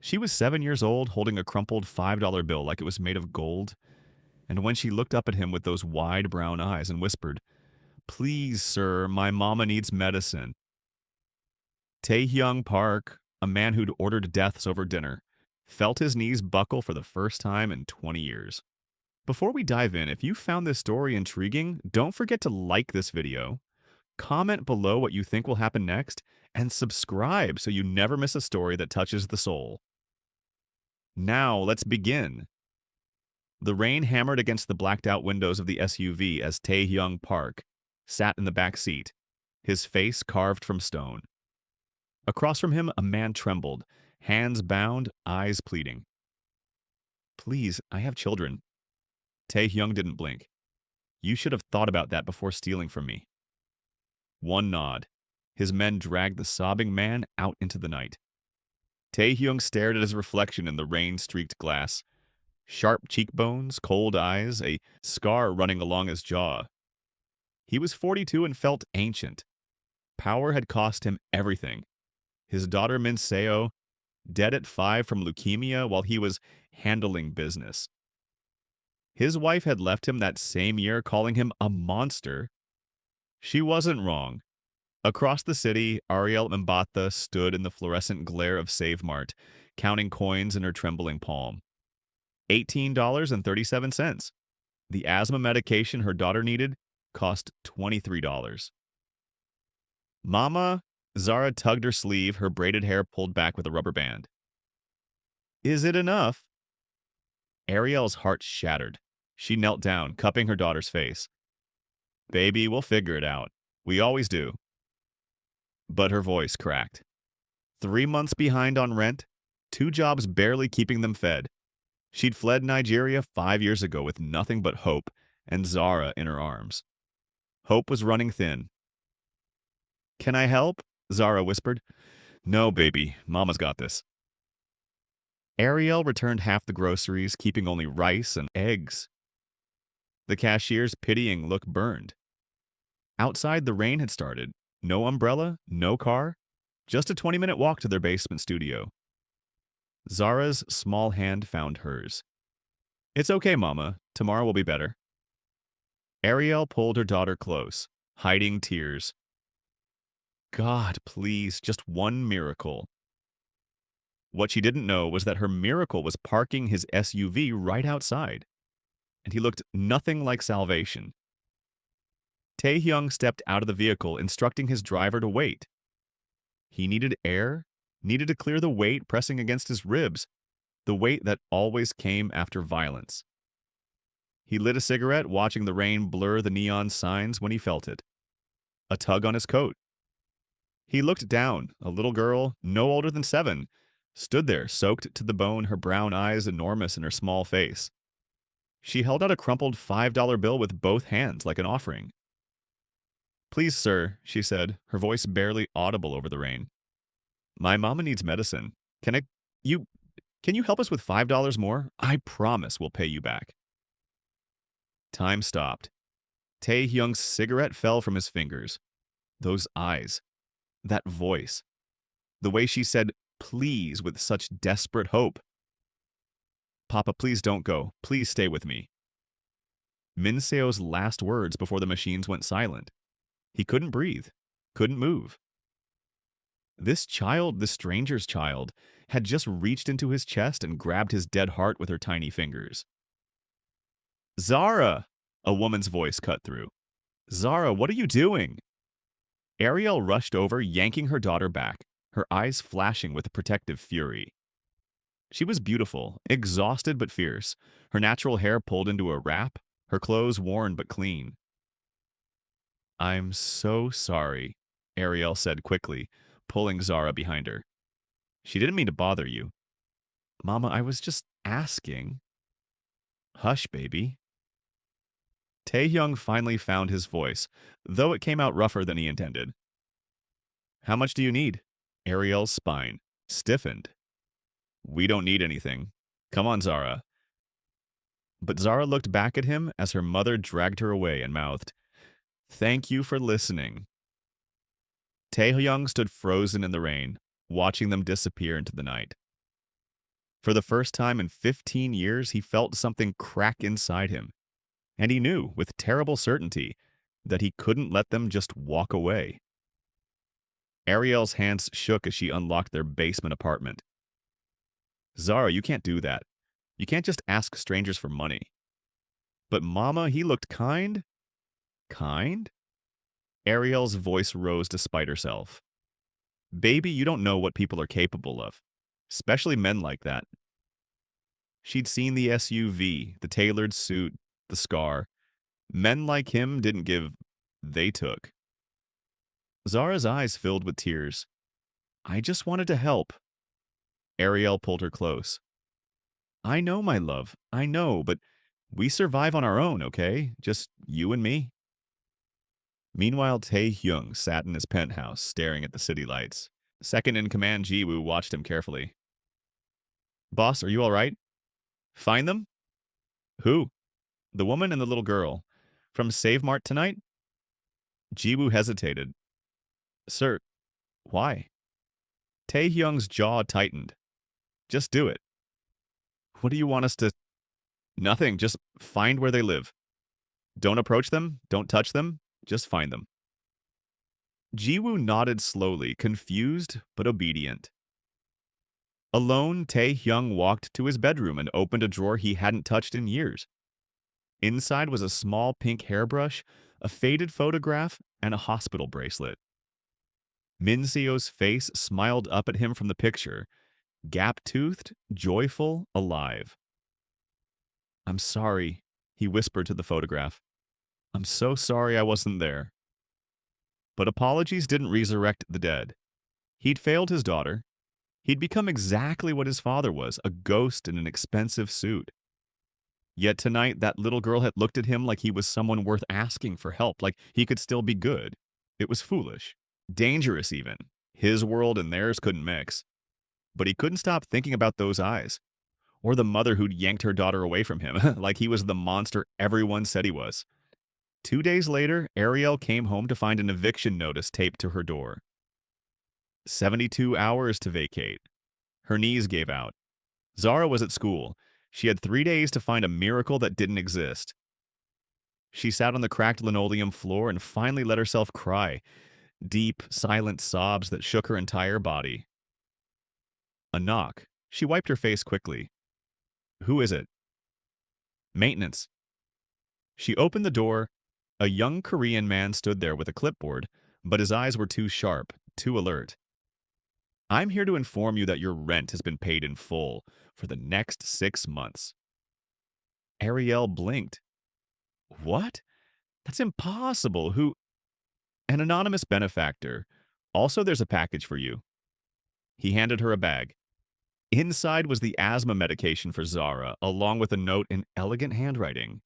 She was 7 years old, holding a crumpled $5 bill like it was made of gold. And when she looked up at him with those wide brown eyes and whispered, "Please, sir, my mama needs medicine," Taehyung Park, a man who'd ordered deaths over dinner, felt his knees buckle for the first time in 20 years. Before we dive in, if you found this story intriguing, don't forget to like this video, comment below what you think will happen next, and subscribe so you never miss a story that touches the soul. Now, let's begin. The rain hammered against the blacked-out windows of the SUV as Taehyung Park sat in the back seat, his face carved from stone. Across from him, a man trembled, hands bound, eyes pleading. "Please, I have children." Taehyung didn't blink. "You should have thought about that before stealing from me." One nod. His men dragged the sobbing man out into the night. Taehyung stared at his reflection in the rain-streaked glass. Sharp cheekbones, cold eyes, a scar running along his jaw. He was 42 and felt ancient. Power had cost him everything. His daughter Min Seo, dead at 5 from leukemia while he was handling business. His wife had left him that same year, calling him a monster. She wasn't wrong. Across the city, Ariel Mbatha stood in the fluorescent glare of Save Mart, counting coins in her trembling palm. $18.37. The asthma medication her daughter needed cost $23. "Mama," Zara tugged her sleeve, her braided hair pulled back with a rubber band. "Is it enough?" Ariel's heart shattered. She knelt down, cupping her daughter's face. "Baby, we'll figure it out. We always do." But her voice cracked. 3 months behind on rent, 2 jobs barely keeping them fed. She'd fled Nigeria 5 years ago with nothing but hope and Zara in her arms. Hope was running thin. "Can I help?" Zara whispered. "No, baby. Mama's got this." Ariel returned half the groceries, keeping only rice and eggs. The cashier's pitying look burned. Outside, the rain had started. No umbrella, no car, just a 20-minute walk to their basement studio. Zara's small hand found hers. "It's okay, Mama. Tomorrow will be better." Ariel pulled her daughter close, hiding tears. "God, please, just one miracle." What she didn't know was that her miracle was parking his SUV right outside, and he looked nothing like salvation. Taehyung stepped out of the vehicle, instructing his driver to wait. He needed air, needed to clear the weight pressing against his ribs, the weight that always came after violence. He lit a cigarette, watching the rain blur the neon signs when he felt it. A tug on his coat. He looked down. A little girl, no older than 7, stood there, soaked to the bone, her brown eyes enormous in her small face. She held out a crumpled $5 bill with both hands like an offering. "Please, sir," she said, her voice barely audible over the rain. "My mama needs medicine. You, can you help us with $5 more? I promise we'll pay you back." Time stopped. Taehyung's cigarette fell from his fingers. Those eyes. That voice. The way she said "please" with such desperate hope. "Papa, please don't go. Please stay with me." Min Seo's last words before the machines went silent. He couldn't breathe, couldn't move. This child, this stranger's child, had just reached into his chest and grabbed his dead heart with her tiny fingers. "Zara!" A woman's voice cut through. "Zara, what are you doing?" Ariel rushed over, yanking her daughter back, her eyes flashing with protective fury. She was beautiful, exhausted but fierce, her natural hair pulled into a wrap, her clothes worn but clean. "I'm so sorry," Ariel said quickly, pulling Zara behind her. "She didn't mean to bother you." "Mama, I was just asking." "Hush, baby." Taehyung finally found his voice, though it came out rougher than he intended. "How much do you need?" Ariel's spine stiffened. "We don't need anything. Come on, Zara." But Zara looked back at him as her mother dragged her away and mouthed, "Thank you for listening." Taehyung stood frozen in the rain, watching them disappear into the night. For the first time in 15 years, he felt something crack inside him, and he knew, with terrible certainty, that he couldn't let them just walk away. Ariel's hands shook as she unlocked their basement apartment. Zara, you can't do that. You can't just ask strangers for money. But Mama, he looked kind? Kind? Ariel's voice rose despite herself. Baby, you don't know what people are capable of, especially men like that. She'd seen the SUV, the tailored suit, the scar. Men like him didn't give, they took. Zara's eyes filled with tears. I just wanted to help. Ariel pulled her close. I know, my love, I know, but we survive on our own, okay? Just you and me. Meanwhile, Tae-hyung sat in his penthouse, staring at the city lights. Second-in-command Ji-woo watched him carefully. Boss, are you all right? Find them? Who? The woman and the little girl. From Save Mart tonight? Ji-woo hesitated. Sir, why? Tae-hyung's jaw tightened. Just do it. What do you want us to... Nothing, just find where they live. Don't approach them, don't touch them, just find them. Ji-woo nodded slowly, confused but obedient. Alone, Tae-hyung walked to his bedroom and opened a drawer he hadn't touched in years. Inside was a small pink hairbrush, a faded photograph, and a hospital bracelet. Min-seo's face smiled up at him from the picture, gap-toothed, joyful, alive. I'm sorry, he whispered to the photograph. I'm so sorry I wasn't there. But apologies didn't resurrect the dead. He'd failed his daughter. He'd become exactly what his father was, a ghost in an expensive suit. Yet tonight, that little girl had looked at him like he was someone worth asking for help, like he could still be good. It was foolish. Dangerous, even. His world and theirs couldn't mix. But he couldn't stop thinking about those eyes. Or the mother who'd yanked her daughter away from him, like he was the monster everyone said he was. 2 days later, Ariel came home to find an eviction notice taped to her door. 72 hours to vacate. Her knees gave out. Zara was at school. She had 3 days to find a miracle that didn't exist. She sat on the cracked linoleum floor and finally let herself cry, deep, silent sobs that shook her entire body. A knock. She wiped her face quickly. Who is it? Maintenance. She opened the door. A young Korean man stood there with a clipboard, but his eyes were too sharp, too alert. I'm here to inform you that your rent has been paid in full for the next 6 months. Ariel blinked. What? That's impossible. Who? An anonymous benefactor. Also, there's a package for you. He handed her a bag. Inside was the asthma medication for Zara, along with a note in elegant handwriting.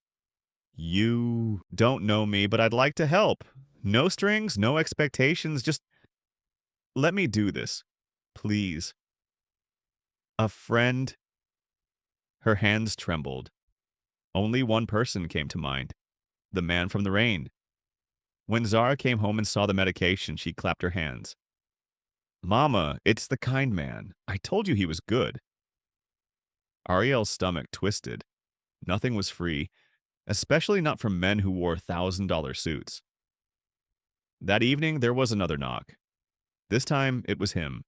You don't know me, but I'd like to help. No strings, no expectations, just let me do this. Please. A friend. Her hands trembled. Only one person came to mind. The man from the rain. When Zara came home and saw the medication, she clapped her hands. Mama, it's the kind man. I told you he was good. Ariel's stomach twisted. Nothing was free, especially not from men who wore $1,000 suits. That evening, there was another knock. This time, it was him.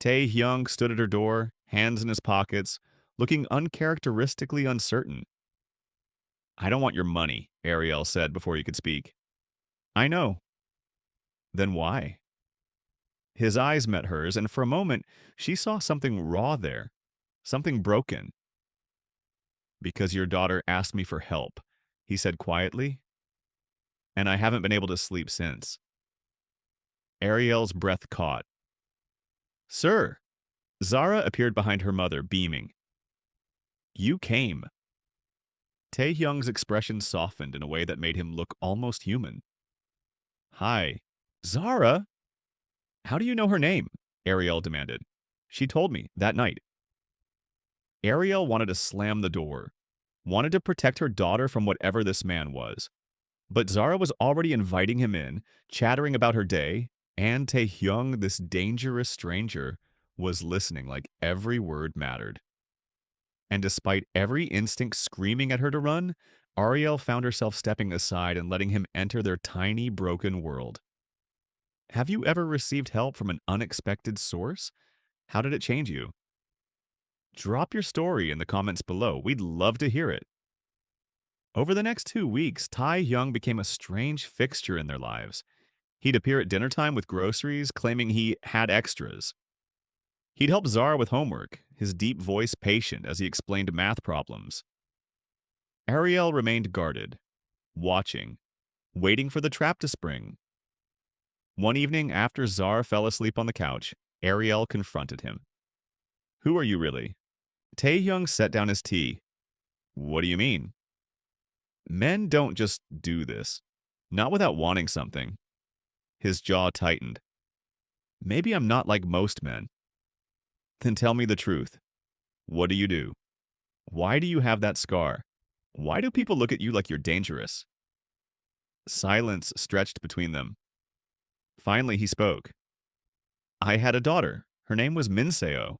Tae-hyung stood at her door, hands in his pockets, looking uncharacteristically uncertain. I don't want your money, Ariel said before he could speak. I know. Then why? His eyes met hers, and for a moment, she saw something raw there, something broken. Because your daughter asked me for help, he said quietly, and I haven't been able to sleep since. Ariel's breath caught. Sir! Zara appeared behind her mother, beaming. You came. Tae-hyung's expression softened in a way that made him look almost human. Hi. Zara? How do you know her name? Ariel demanded. She told me that night. Ariel wanted to slam the door, wanted to protect her daughter from whatever this man was. But Zara was already inviting him in, chattering about her day, and Tae-hyung, this dangerous stranger, was listening like every word mattered. And despite every instinct screaming at her to run, Ariel found herself stepping aside and letting him enter their tiny, broken world. Have you ever received help from an unexpected source? How did it change you? Drop your story in the comments below. We'd love to hear it. Over the next 2 weeks, Tai Hyung became a strange fixture in their lives. He'd appear at dinner time with groceries, claiming he had extras. He'd help Zara with homework, his deep voice patient as he explained math problems. Ariel remained guarded, watching, waiting for the trap to spring. One evening, after Zara fell asleep on the couch, Ariel confronted him. Who are you really? Taehyung set down his tea. What do you mean? Men don't just do this. Not without wanting something. His jaw tightened. Maybe I'm not like most men. Then tell me the truth. What do you do? Why do you have that scar? Why do people look at you like you're dangerous? Silence stretched between them. Finally, he spoke. I had a daughter. Her name was Minseo.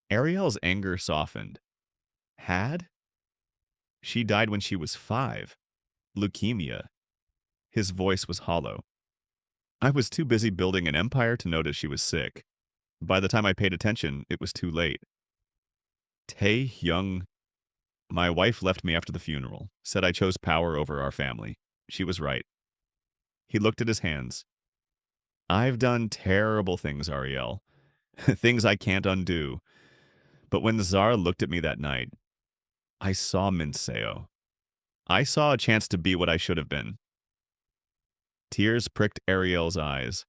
Ariel's anger softened. Had? She died when she was 5. Leukemia. His voice was hollow. I was too busy building an empire to notice she was sick. By the time I paid attention, it was too late. Tae-hyung. My wife left me after the funeral, said I chose power over our family. She was right. He looked at his hands. I've done terrible things, Ariel. Things I can't undo. But when Zara looked at me that night, I saw Minseo. I saw a chance to be what I should have been. Tears pricked Ariel's eyes.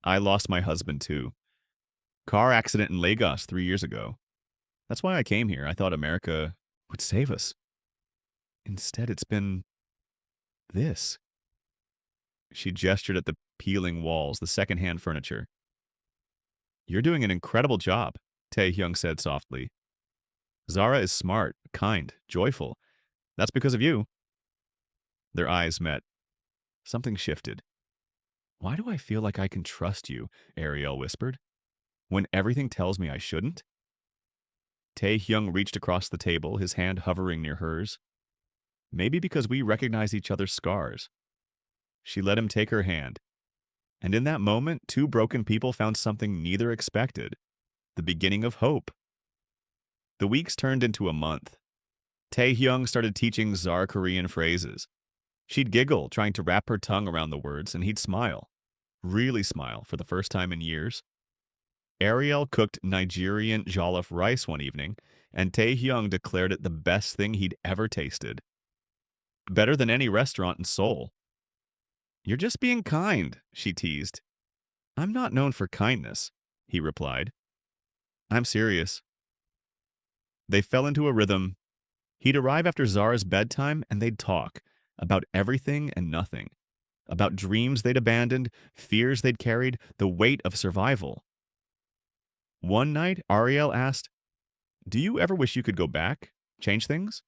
I lost my husband too. Car accident in Lagos 3 years ago. That's why I came here. I thought America would save us. Instead, it's been this. She gestured at the peeling walls, the secondhand furniture. You're doing an incredible job, Tae-hyung said softly. Zara is smart, kind, joyful. That's because of you. Their eyes met. Something shifted. Why do I feel like I can trust you? Ariel whispered. When everything tells me I shouldn't? Tae-hyung reached across the table, his hand hovering near hers. Maybe because we recognize each other's scars. She let him take her hand. And in that moment, 2 broken people found something neither expected. The beginning of hope. The weeks turned into a month. Tae-hyung started teaching Zara Korean phrases. She'd giggle, trying to wrap her tongue around the words, and he'd smile. Really smile for the first time in years. Ariel cooked Nigerian jollof rice one evening, and Tae-hyung declared it the best thing he'd ever tasted. Better than any restaurant in Seoul. You're just being kind, she teased. I'm not known for kindness, he replied. I'm serious. They fell into a rhythm. He'd arrive after Zara's bedtime, and they'd talk about everything and nothing. About dreams they'd abandoned, fears they'd carried, the weight of survival. One night, Ariel asked, Do you ever wish you could go back? Change things?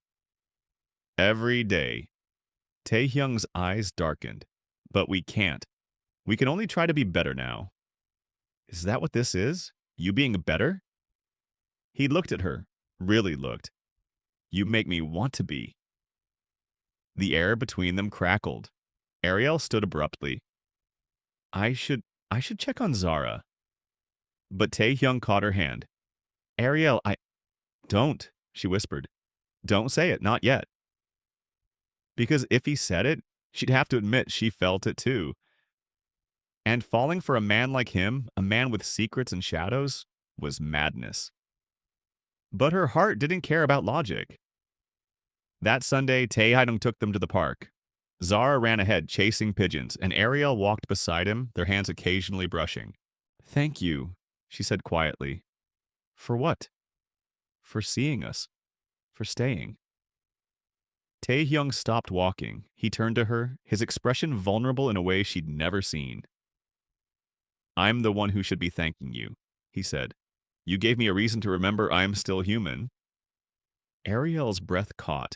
Every day. Tae-hyung's eyes darkened. But we can't. We can only try to be better now. Is that what this is? You being better? He looked at her. Really looked. You make me want to be. The air between them crackled. Ariel stood abruptly. I should check on Zara. But Tae-hyung caught her hand. Ariel, Don't, she whispered. Don't say it, not yet. Because if he said it, she'd have to admit she felt it too. And falling for a man like him, a man with secrets and shadows, was madness. But her heart didn't care about logic. That Sunday, Tae-hyung took them to the park. Zara ran ahead, chasing pigeons, and Ariel walked beside him, their hands occasionally brushing. Thank you, she said quietly. For what? For seeing us. For staying. Tae-hyung stopped walking. He turned to her, his expression vulnerable in a way she'd never seen. I'm the one who should be thanking you, he said. You gave me a reason to remember I'm still human. Ariel's breath caught,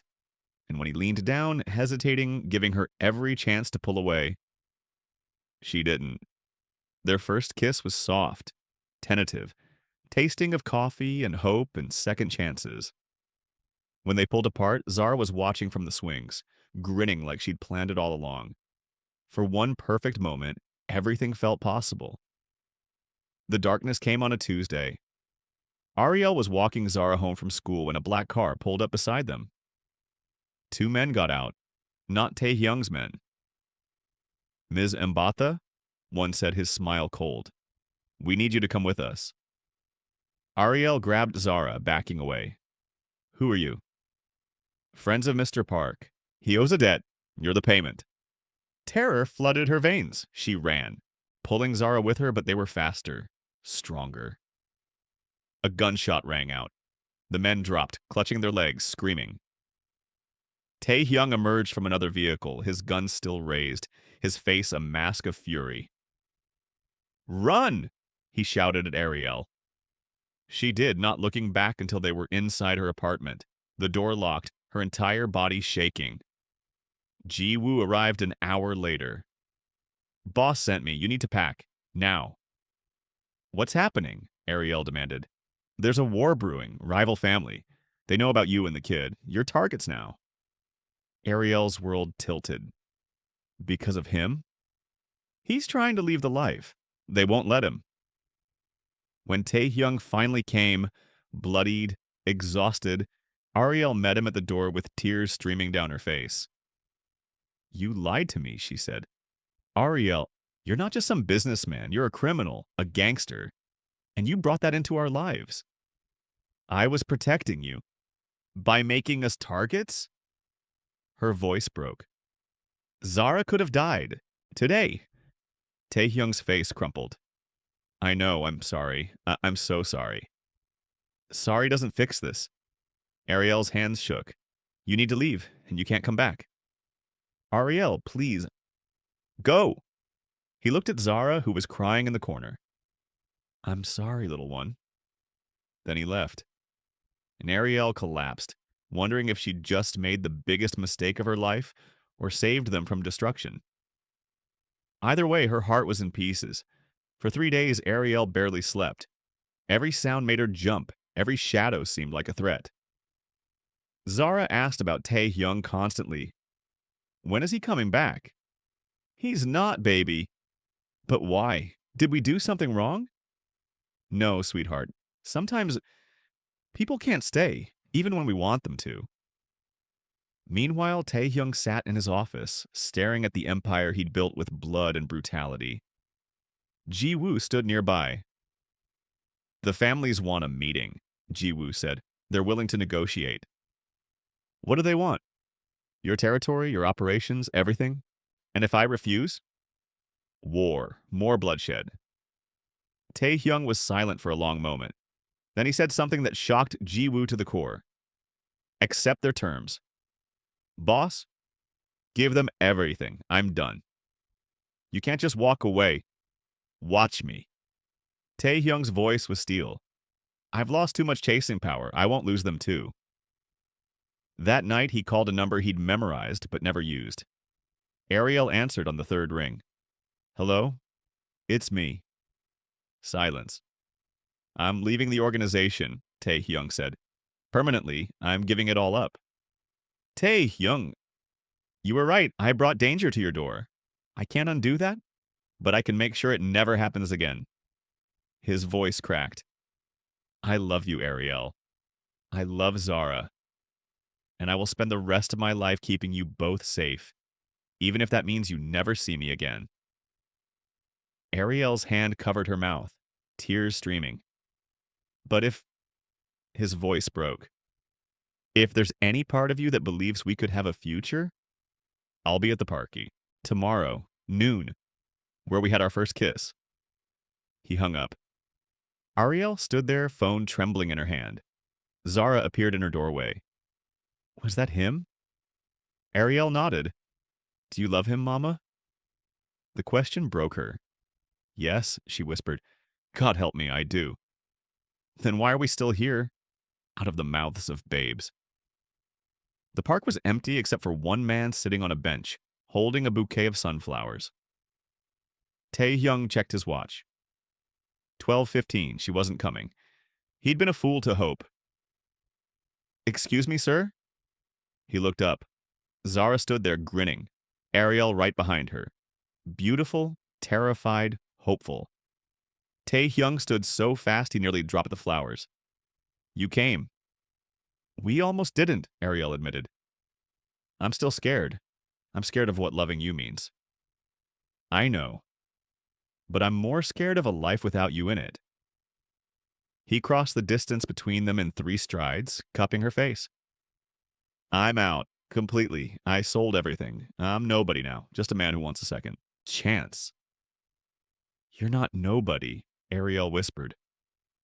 and when he leaned down, hesitating, giving her every chance to pull away, she didn't. Their first kiss was soft, tentative, tasting of coffee and hope and second chances. When they pulled apart, Zara was watching from the swings, grinning like she'd planned it all along. For one perfect moment, everything felt possible. The darkness came on a Tuesday. Ariel was walking Zara home from school when a black car pulled up beside them. Two men got out, not Taehyung's men. Ms. Mbatha? One said, his smile cold. We need you to come with us. Ariel grabbed Zara, backing away. Who are you? Friends of Mr. Park. He owes a debt. You're the payment. Terror flooded her veins. She ran, pulling Zara with her, but they were faster, stronger. A gunshot rang out. The men dropped, clutching their legs, screaming. Taehyung emerged from another vehicle, his gun still raised, his face a mask of fury. Run! He shouted at Ariel. She did, not looking back until they were inside her apartment, the door locked, her entire body shaking. Ji-woo arrived an hour later. Boss sent me. You need to pack. Now. What's happening? Ariel demanded. There's a war brewing. Rival family. They know about you and the kid. You're targets now. Ariel's world tilted. Because of him? He's trying to leave the life. They won't let him. When Taehyung finally came, bloodied, exhausted, Ariel met him at the door with tears streaming down her face. You lied to me, she said. Ariel, you're not just some businessman. You're a criminal, a gangster. And you brought that into our lives. I was protecting you. By making us targets? Her voice broke. Zara could have died. Today. Taehyung's face crumpled. I know, I'm sorry. I'm so sorry. Sorry doesn't fix this. Ariel's hands shook. You need to leave, and you can't come back. Ariel, please. Go! He looked at Zara, who was crying in the corner. I'm sorry, little one. Then he left. And Ariel collapsed, wondering if she'd just made the biggest mistake of her life or saved them from destruction. Either way, her heart was in pieces. For 3 days, Ariel barely slept. Every sound made her jump. Every shadow seemed like a threat. Zara asked about Taehyung constantly. When is he coming back? He's not, baby. But why? Did we do something wrong? No, sweetheart. Sometimes people can't stay, even when we want them to. Meanwhile, Taehyung sat in his office, staring at the empire he'd built with blood and brutality. Ji-woo stood nearby. The families want a meeting, Ji-woo said. They're willing to negotiate. What do they want? Your territory, your operations, everything? And if I refuse? War, more bloodshed. Taehyung was silent for a long moment. Then he said something that shocked Ji-woo to the core. Accept their terms. Boss, give them everything. I'm done. You can't just walk away. Watch me. Taehyung's voice was steel. I've lost too much chasing power. I won't lose them too. That night, he called a number he'd memorized but never used. Ariel answered on the third ring. Hello? It's me. Silence. I'm leaving the organization, Taehyung said. Permanently, I'm giving it all up. Taehyung, you were right. I brought danger to your door. I can't undo that, but I can make sure it never happens again. His voice cracked. I love you, Ariel. I love Zara. And I will spend the rest of my life keeping you both safe, even if that means you never see me again. Ariel's hand covered her mouth, tears streaming. But if... His voice broke. If there's any part of you that believes we could have a future, I'll be at the party. Tomorrow, noon, where we had our first kiss. He hung up. Ariel stood there, phone trembling in her hand. Zara appeared in her doorway. Was that him? Ariel nodded. Do you love him, Mama? The question broke her. Yes, she whispered. God help me, I do. Then why are we still here? Out of the mouths of babes. The park was empty except for one man sitting on a bench, holding a bouquet of sunflowers. Taehyung checked his watch. 12:15. She wasn't coming. He'd been a fool to hope. Excuse me, sir? He looked up. Zara stood there grinning, Ariel right behind her. Beautiful, terrified, hopeful. Tae-hyung stood so fast he nearly dropped the flowers. You came. We almost didn't, Ariel admitted. I'm still scared. I'm scared of what loving you means. I know. But I'm more scared of a life without you in it. He crossed the distance between them in 3 strides, cupping her face. I'm out. Completely. I sold everything. I'm nobody now. Just a man who wants a second chance. You're not nobody, Ariel whispered.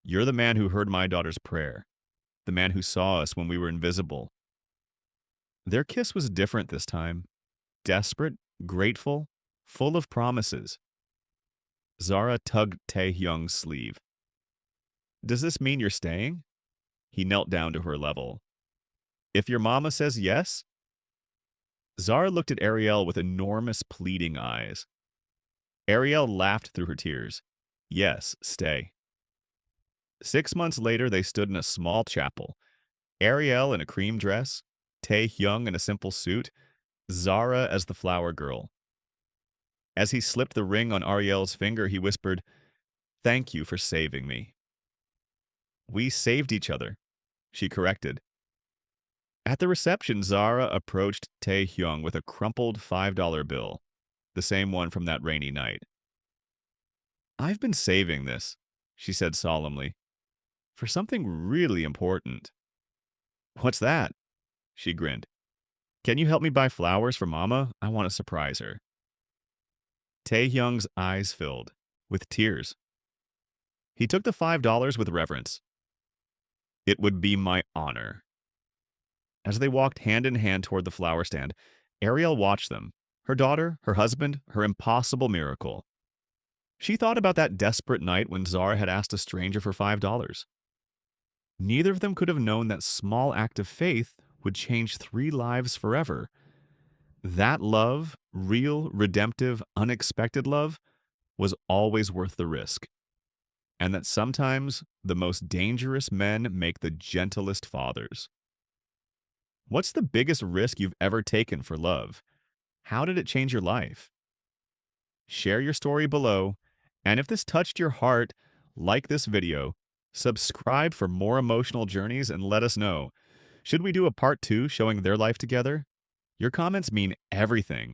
You're the man who heard my daughter's prayer. The man who saw us when we were invisible. Their kiss was different this time. Desperate, grateful, full of promises. Zara tugged Tae-hyung's sleeve. Does this mean you're staying? He knelt down to her level. If your mama says yes? Zara looked at Ariel with enormous pleading eyes. Ariel laughed through her tears. Yes, stay. 6 months later, they stood in a small chapel. Ariel in a cream dress, Tae-hyung in a simple suit, Zara as the flower girl. As he slipped the ring on Ariel's finger, he whispered, Thank you for saving me. We saved each other, she corrected. At the reception, Zara approached Tae-hyung with a crumpled $5 bill, the same one from that rainy night. I've been saving this, she said solemnly, for something really important. What's that? She grinned. Can you help me buy flowers for Mama? I want to surprise her. Tae-hyung's eyes filled, with tears. He took the $5 with reverence. It would be my honor. As they walked hand in hand toward the flower stand, Ariel watched them, her daughter, her husband, her impossible miracle. She thought about that desperate night when Zara had asked a stranger for $5. Neither of them could have known that small act of faith would change 3 lives forever. That love, real, redemptive, unexpected love, was always worth the risk. And that sometimes the most dangerous men make the gentlest fathers. What's the biggest risk you've ever taken for love? How did it change your life? Share your story below, and if this touched your heart, like this video, subscribe for more emotional journeys, and let us know. Should we do a part 2 showing their life together? Your comments mean everything.